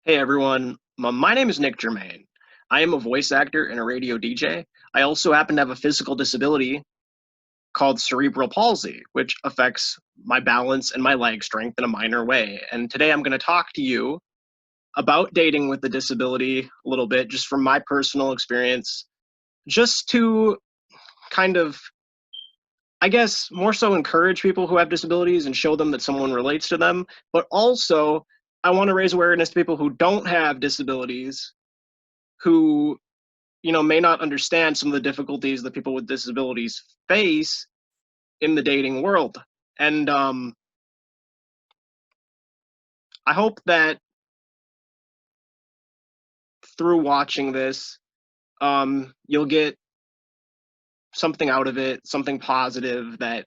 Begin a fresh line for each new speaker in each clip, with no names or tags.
Hey everyone, my name is Nick Germain. I am a voice actor and a radio DJ. I also happen to have a physical disability called cerebral palsy, which affects my balance and my leg strength in a minor way. And today I'm going to talk to you about dating with a disability a little bit, just from my personal experience, just to kind of, I guess, more so encourage people who have disabilities and show them that someone relates to them. But also, I want to raise awareness to people who don't have disabilities who may not understand some of the difficulties that people with disabilities face in the dating world. And I hope that through watching this, you'll get something out of it, something positive that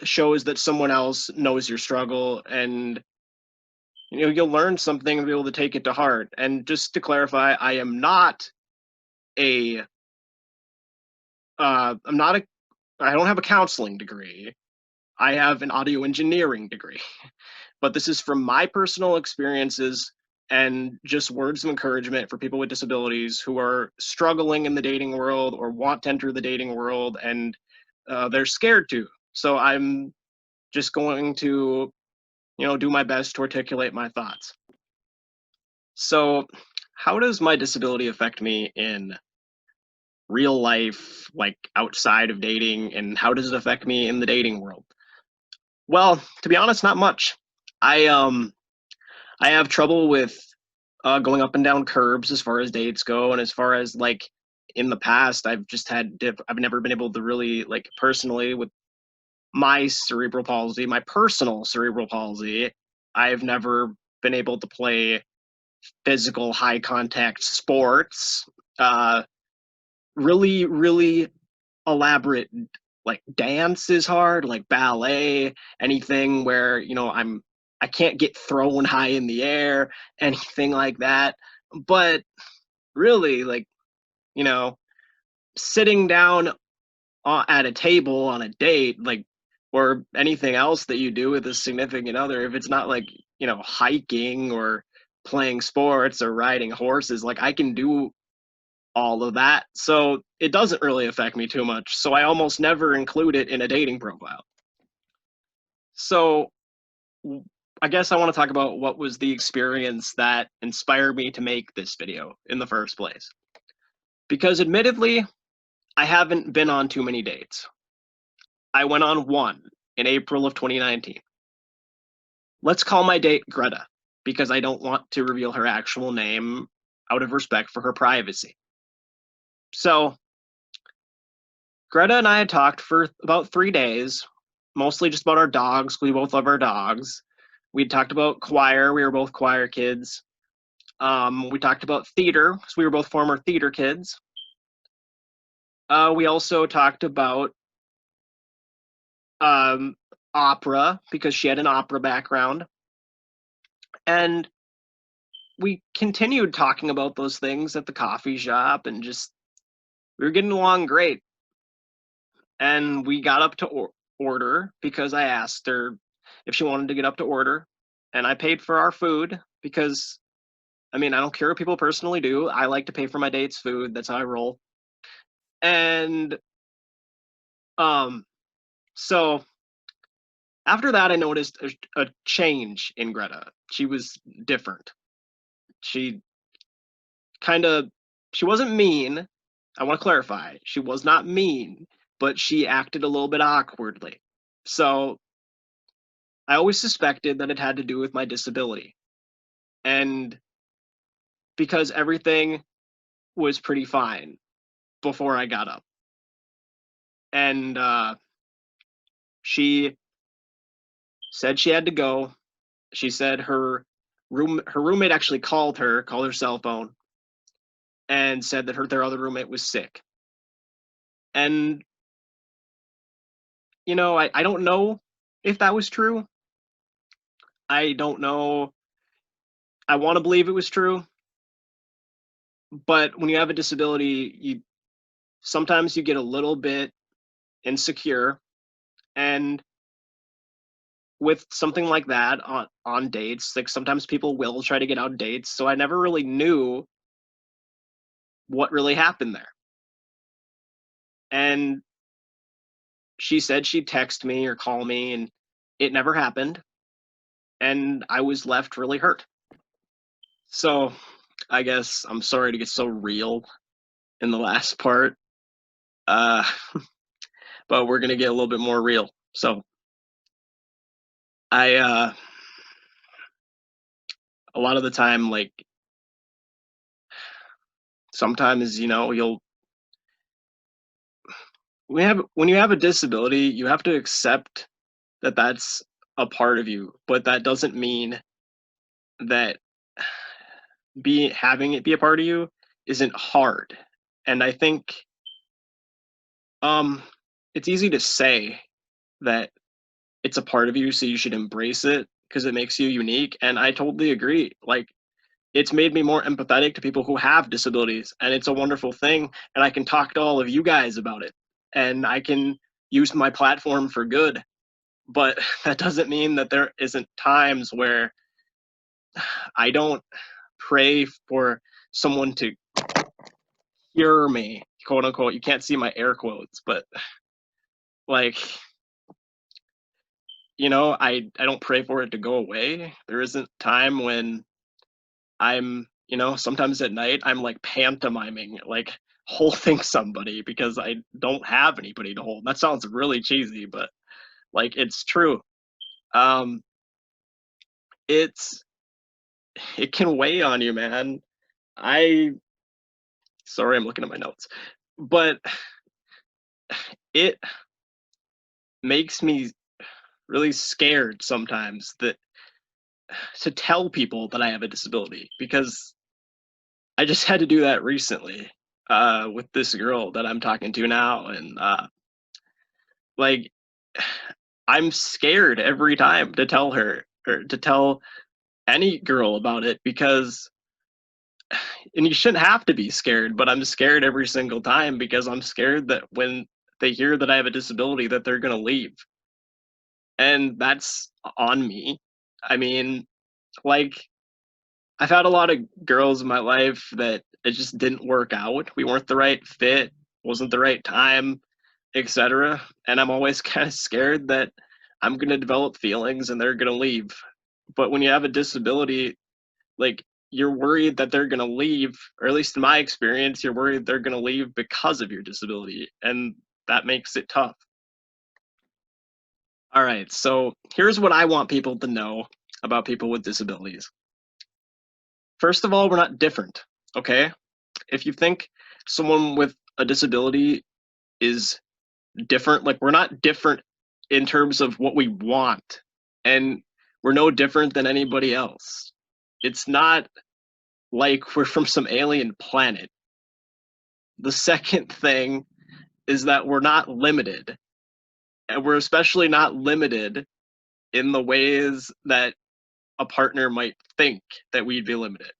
shows that someone else knows your struggle, and you'll learn something and be able to take it to heart. And just to clarify, a I'm not a I don't have a counseling degree. I have an audio engineering degree. But this is from my personal experiences and just words of encouragement for people with disabilities who are struggling in the dating world or want to enter the dating world, and they're scared to. So I'm just going to, do my best to articulate my thoughts. So, how does my disability affect me in real life, like outside of dating, and how does it affect me in the dating world? Well, to be honest, not much. I have trouble with going up and down curbs as far as dates go, and as far as like in the past, I've never been able to really like personally with my cerebral palsy, my personal cerebral palsy. I've never been able to play physical high contact sports, uh, really elaborate like dance is hard, like ballet, anything where, I can't get thrown high in the air, anything like that. But really, like, you know, sitting down at a table on a date, like, or anything else that you do with a significant other, if it's not like, hiking or playing sports or riding horses, like I can do all of that. So it doesn't really affect me too much. So I almost never include it in a dating profile. So I guess I want to talk about what was the experience that inspired me to make this video in the first place. Because admittedly, I haven't been on too many dates. I went on one in April of 2019. Let's call my date Greta, because I don't want to reveal her actual name out of respect for her privacy. So Greta and I had talked for about 3 days, mostly just about our dogs. We both love our dogs. We talked about choir. We were both choir kids. We talked about theater, because we were both former theater kids. We also talked about opera, because she had an opera background. And we continued talking about those things at the coffee shop, and just, we were getting along great. And we got up to order, because I asked her if she wanted to get up to order. And I paid for our food, because, I mean, I don't care what people personally do. I like to pay for my date's food. That's how I roll. And so after that, I noticed a change in Greta. She was different. She kind of, she wasn't mean. I want to clarify. She was not mean, but she acted a little bit awkwardly. So I always suspected that it had to do with my disability. And because everything was pretty fine before I got up. And she said she had to go. She said her roommate actually called her cell phone, and said that their other roommate was sick. And I don't know if that was true. I don't know. I want to believe it was true, but when you have a disability, sometimes you get a little bit insecure, and with something like that on dates, like sometimes people will try to get on dates, so I never really knew what really happened there. And she said she'd text me or call me, and it never happened, and I was left really hurt. So, I guess I'm sorry to get so real in the last part, uh, but we're gonna get a little bit more real. So, I a lot of the time, like sometimes, you'll when you have a disability, you have to accept that that's a part of you, but that doesn't mean that be having it be a part of you isn't hard. And I think um it's easy to say that it's a part of you, so you should embrace it because it makes you unique. And I totally agree. Like, it's made me more empathetic to people who have disabilities, and it's a wonderful thing. And I can talk to all of you guys about it, and I can use my platform for good. But that doesn't mean that there isn't times where I don't pray for someone to cure me, quote unquote. You can't see my air quotes, but like, I don't pray for it to go away. There isn't time when I'm, sometimes at night I'm like pantomiming, like holding somebody because I don't have anybody to hold. That sounds really cheesy, but like it's true. Um, it's it can weigh on you, man. I Sorry, I'm looking at my notes, but it makes me really scared sometimes that to tell people that I have a disability because I just had to do that recently with this girl that I'm talking to now, and like I'm scared every time to tell her or to tell any girl about it because and you shouldn't have to be scared, but I'm scared every single time because I'm scared that when they hear that I have a disability that they're going to leave. And that's on me. I mean, like I've had a lot of girls in my life that it just didn't work out. We weren't the right fit, wasn't the right time, etc. And I'm always kind of scared that I'm going to develop feelings and they're going to leave. But when you have a disability, like you're worried that they're going to leave, or at least in my experience, you're worried they're going to leave because of your disability. And that makes it tough. All right. So here's what I want people to know about people with disabilities. First of all, we're not different. Okay. If you think someone with a disability is different, like we're not different in terms of what we want, and we're no different than anybody else. It's not like we're from some alien planet. The second thing is that we're not limited, and we're especially not limited in the ways that a partner might think that we'd be limited.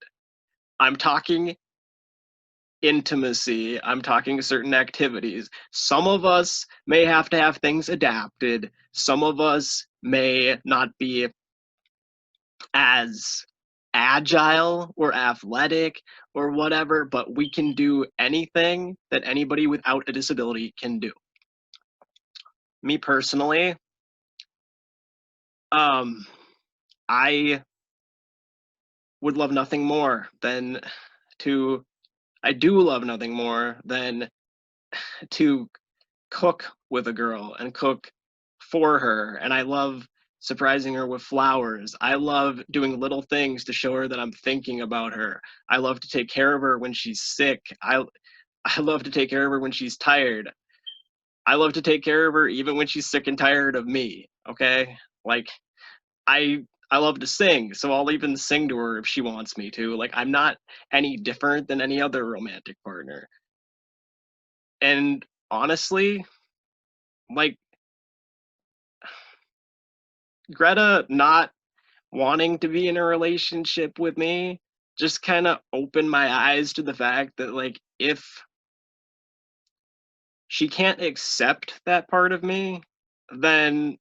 I'm talking intimacy, I'm talking certain activities. Some of us may have to have things adapted, some of us may not be as agile or athletic or whatever, but we can do anything that anybody without a disability can do. Me personally, um, I would love nothing more than to, I do love nothing more than to cook with a girl and cook for her. And I love surprising her with flowers. I love doing little things to show her that I'm thinking about her. I love to take care of her when she's sick. I love to take care of her when she's tired. I love to take care of her even when she's sick and tired of me. Okay? Like I love to sing, so I'll even sing to her if she wants me to. Like I'm not any different than any other romantic partner. And honestly, like Greta not wanting to be in a relationship with me just kind of opened my eyes to the fact that like if she can't accept that part of me, then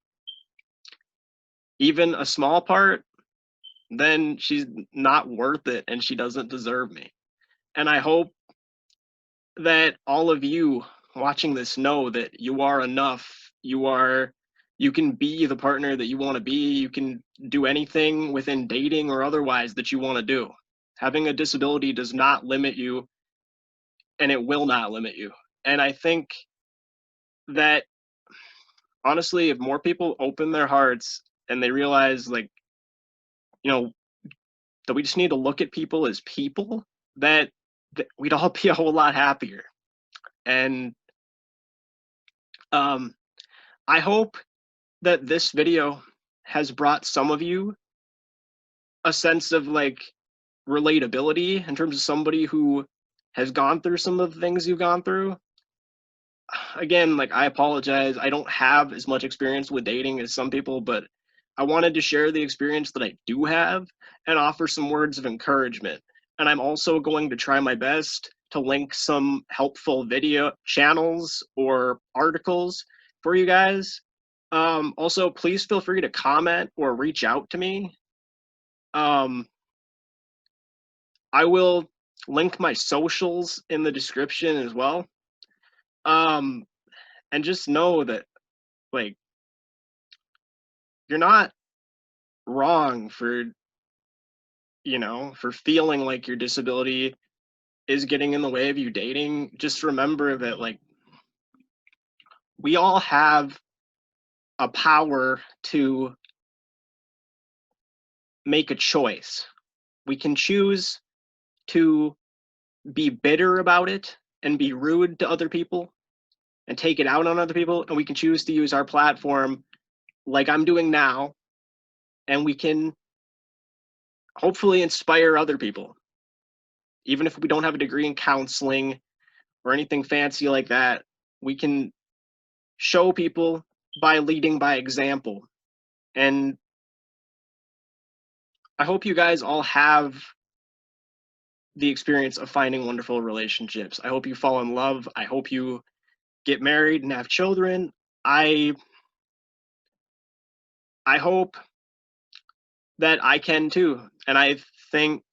even a small part, then she's not worth it and she doesn't deserve me. And I hope that all of you watching this know that you are enough. You can be the partner that you want to be. You can do anything within dating or otherwise that you want to do. Having a disability does not limit you, and it will not limit you. And I think that honestly, if more people open their hearts and they realize, like, you know, that we just need to look at people as people, that we'd all be a whole lot happier. And um, I hope that this video has brought some of you a sense of like relatability in terms of somebody who has gone through some of the things you've gone through. Again, like, I apologize, I don't have as much experience with dating as some people, but I wanted to share the experience that I do have and offer some words of encouragement. And I'm also going to try my best to link some helpful video channels or articles for you guys. Also, please feel free to comment or reach out to me. I will link my socials in the description as well. Um, and just know that, like, you're not wrong for, for feeling like your disability is getting in the way of you dating. Just remember that, like, we all have a power to make a choice. We can choose to be bitter about it and be rude to other people and take it out on other people, and we can choose to use our platform like I'm doing now, and we can hopefully inspire other people. Even if we don't have a degree in counseling or anything fancy like that, we can show people by leading by example. And I hope you guys all have the experience of finding wonderful relationships. I hope you fall in love. I hope you get married and have children. I hope that I can too. And I think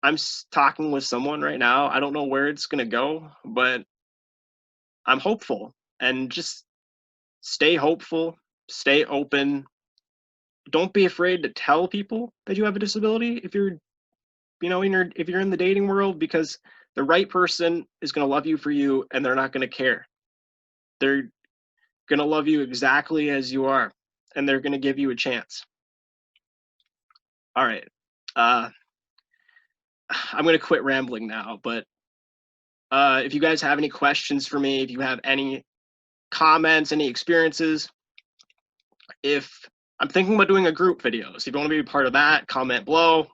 I'm talking with someone right now. I don't know where it's going to go, but I'm hopeful. And just stay hopeful, stay open. Don't be afraid to tell people that you have a disability if you're, if you're in the dating world, because the right person is going to love you for you, and they're not going to care. They're going to love you exactly as you are, and they're going to give you a chance. All right. I'm going to quit rambling now, but if you guys have any questions for me, if you have any comments, any experiences, if I'm thinking about doing a group video, so if you want to be a part of that, comment below.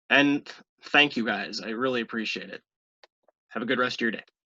And thank you guys. I really appreciate it. Have a good rest of your day.